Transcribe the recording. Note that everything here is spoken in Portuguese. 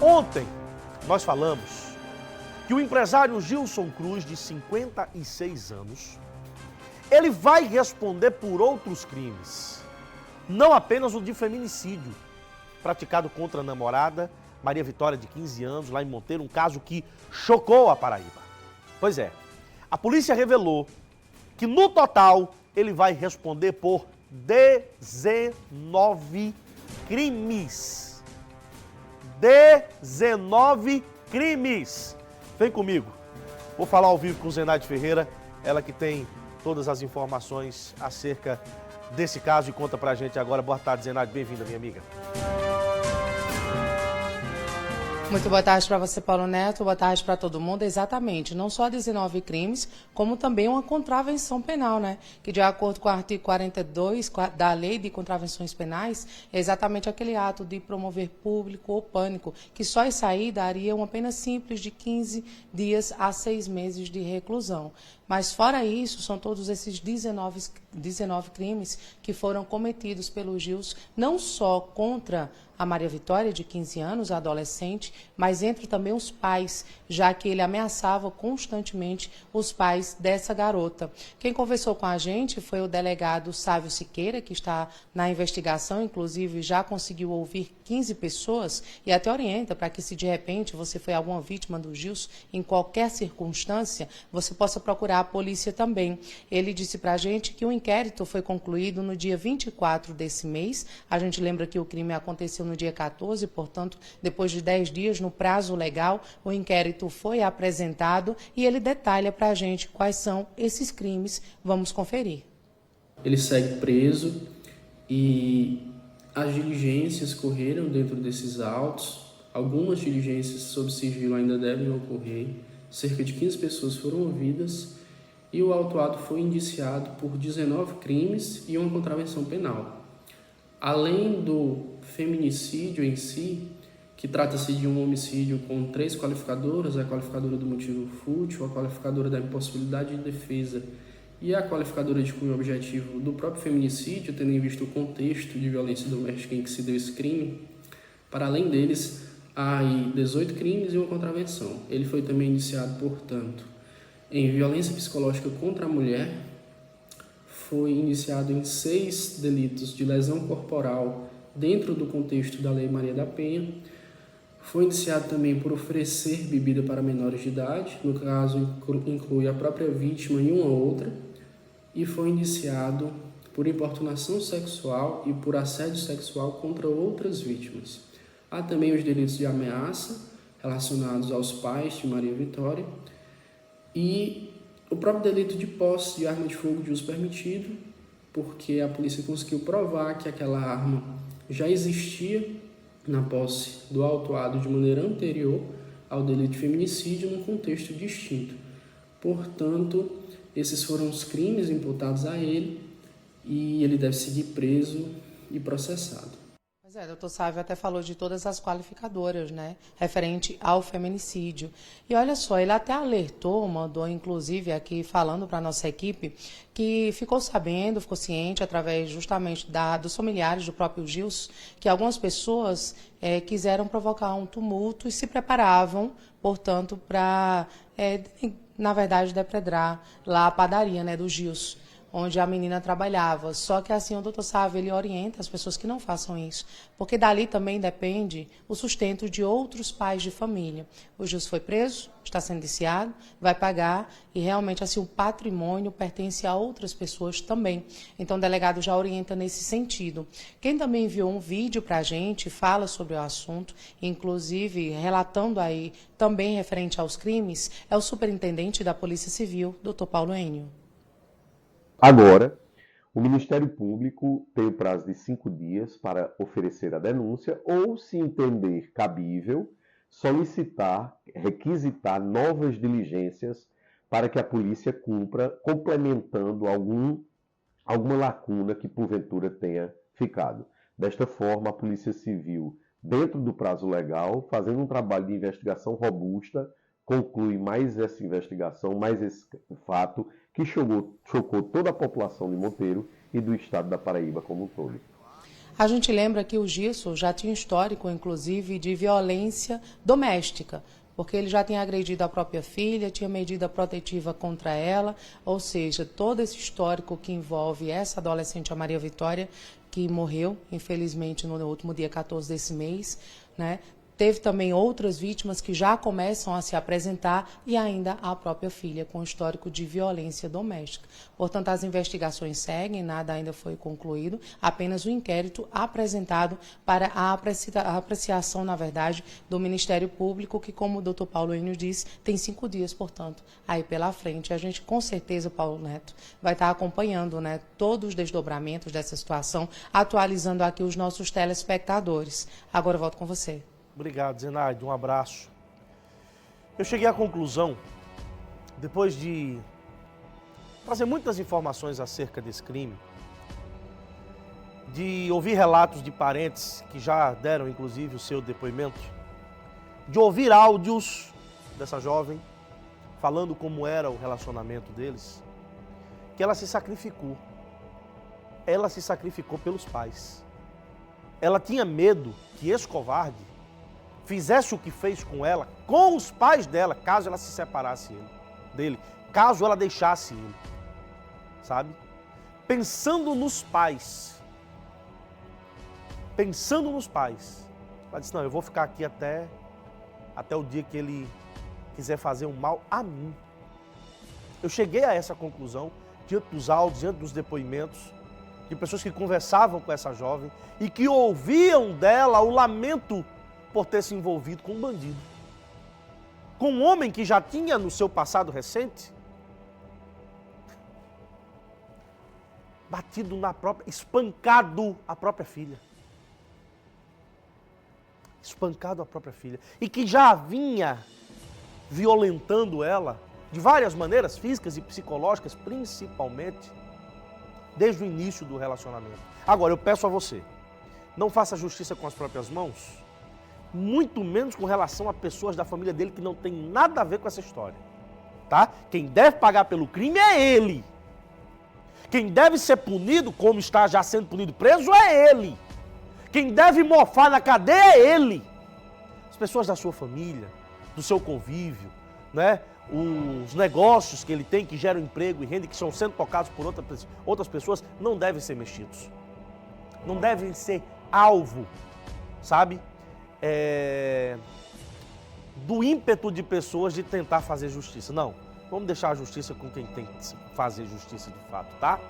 Ontem nós falamos que o empresário Gilson Cruz, de 56 anos, ele vai responder por outros crimes, não apenas o de feminicídio, praticado contra a namorada Maria Vitória, de 15 anos, lá em Monteiro, um caso que chocou a Paraíba. Pois é, a polícia revelou que no total ele vai responder por 19 crimes. 19 crimes. Vem comigo. Vou falar ao vivo com Zenaide Ferreira, ela que tem todas as informações acerca desse caso e conta pra gente agora. Boa tarde, Zenaide. Bem-vinda, minha amiga. Muito boa tarde para você, Paulo Neto. Boa tarde para todo mundo. Exatamente, não só 19 crimes, como também uma contravenção penal, né? Que, de acordo com o artigo 42 da Lei de Contravenções Penais, é exatamente aquele ato de promover público ou pânico, que só isso aí daria uma pena simples de 15 dias a 6 meses de reclusão. Mas, fora isso, são todos esses 19 crimes que foram cometidos pelo Gilson, não só contra a Maria Vitória, de 15 anos, a adolescente, mas entre também os pais, já que ele ameaçava constantemente os pais dessa garota. Quem conversou com a gente foi o delegado Sávio Siqueira, que está na investigação, inclusive já conseguiu ouvir 15 pessoas e até orienta para que, se de repente você foi alguma vítima do Gilson, em qualquer circunstância, você possa procurar a polícia também. Ele disse para a gente que o inquérito foi concluído no dia 24 desse mês. A gente lembra que o crime aconteceu no dia 14, portanto, depois de 10 dias, no prazo legal, o inquérito foi apresentado e ele detalha para a gente quais são esses crimes. Vamos conferir. Ele segue preso e as diligências correram dentro desses autos. Algumas diligências sob sigilo ainda devem ocorrer. Cerca de 15 pessoas foram ouvidas e o autuado foi indiciado por 19 crimes e uma contravenção penal. Além do feminicídio em si, que trata-se de um homicídio com 3 qualificadoras, a qualificadora do motivo fútil, a qualificadora da impossibilidade de defesa e a qualificadora de cunho objetivo do próprio feminicídio, tendo em vista o contexto de violência doméstica em que se deu esse crime. Para além deles, há aí 18 crimes e uma contravenção. Ele foi também indiciado, portanto, em violência psicológica contra a mulher, foi indiciado em 6 delitos de lesão corporal dentro do contexto da Lei Maria da Penha. Foi indiciado também por oferecer bebida para menores de idade, no caso inclui a própria vítima e uma outra, e foi indiciado por importunação sexual e por assédio sexual contra outras vítimas. Há também os delitos de ameaça relacionados aos pais de Maria Vitória e o próprio delito de posse de arma de fogo de uso permitido, porque a polícia conseguiu provar que aquela arma já existia na posse do autuado de maneira anterior ao delito de feminicídio num contexto distinto. Portanto, esses foram os crimes imputados a ele e ele deve seguir preso e processado. Pois é, doutor Sávio até falou de todas as qualificadoras, né, referente ao feminicídio. E olha só, ele até alertou, mandou inclusive aqui falando para a nossa equipe, que ficou sabendo, ficou ciente, através justamente dos familiares do próprio Gilson, que algumas pessoas quiseram provocar um tumulto e se preparavam, portanto, para, na verdade, depredar lá a padaria, né, do Gilson, onde a menina trabalhava. Só que assim o doutor Sávio, ele orienta as pessoas que não façam isso, porque dali também depende o sustento de outros pais de família. O Gilson foi preso, está sendo indiciado, vai pagar e realmente assim o patrimônio pertence a outras pessoas também. Então o delegado já orienta nesse sentido. Quem também enviou um vídeo para a gente, fala sobre o assunto, inclusive relatando aí também referente aos crimes, é o superintendente da Polícia Civil, doutor Paulo Enio. Agora, o Ministério Público tem o prazo de 5 dias para oferecer a denúncia ou, se entender cabível, solicitar, requisitar novas diligências para que a polícia cumpra, complementando alguma lacuna que porventura tenha ficado. Desta forma, a Polícia Civil, dentro do prazo legal, fazendo um trabalho de investigação robusta, conclui mais essa investigação, mais esse fato que chocou toda a população de Monteiro e do estado da Paraíba como um todo. A gente lembra que o Gilson já tinha histórico, inclusive, de violência doméstica, porque ele já tinha agredido a própria filha, tinha medida protetiva contra ela, ou seja, todo esse histórico que envolve essa adolescente, a Maria Vitória, que morreu, infelizmente, no último dia 14 desse mês, né? Teve também outras vítimas que já começam a se apresentar e ainda a própria filha com histórico de violência doméstica. Portanto, as investigações seguem, nada ainda foi concluído, apenas o inquérito apresentado para a apreciação, na verdade, do Ministério Público, que, como o doutor Paulo Enio disse, tem 5 dias, portanto, aí pela frente. A gente, com certeza, Paulo Neto, vai estar acompanhando, né, todos os desdobramentos dessa situação, atualizando aqui os nossos telespectadores. Agora eu volto com você. Obrigado, Zenaide. Um abraço. Eu cheguei à conclusão, depois de trazer muitas informações acerca desse crime, de ouvir relatos de parentes que já deram, inclusive, o seu depoimento, de ouvir áudios dessa jovem falando como era o relacionamento deles, que ela se sacrificou. Ela se sacrificou pelos pais. Ela tinha medo que esse covarde fizesse o que fez com ela, com os pais dela, caso ela se separasse dele, caso ela deixasse ele, sabe? Pensando nos pais, ela disse, não, eu vou ficar aqui até o dia que ele quiser fazer um mal a mim. Eu cheguei a essa conclusão, diante dos áudios, diante dos depoimentos, de pessoas que conversavam com essa jovem e que ouviam dela o lamento por ter se envolvido com um bandido. Com um homem que já tinha no seu passado recente batido na própria, espancado a própria filha. Espancado a própria filha. E que já vinha violentando ela de várias maneiras, físicas e psicológicas, principalmente, desde o início do relacionamento. Agora, eu peço a você, não faça justiça com as próprias mãos, muito menos com relação a pessoas da família dele que não tem nada a ver com essa história, tá? Quem deve pagar pelo crime é ele. Quem deve ser punido, como está já sendo punido preso, é ele. Quem deve mofar na cadeia é ele. As pessoas da sua família, do seu convívio, né? Os negócios que ele tem, que geram emprego e renda, que estão sendo tocados por outras pessoas, não devem ser mexidos. Não devem ser alvo, sabe? Do ímpeto de pessoas de tentar fazer justiça. Não, vamos deixar a justiça com quem tem que fazer justiça de fato, tá?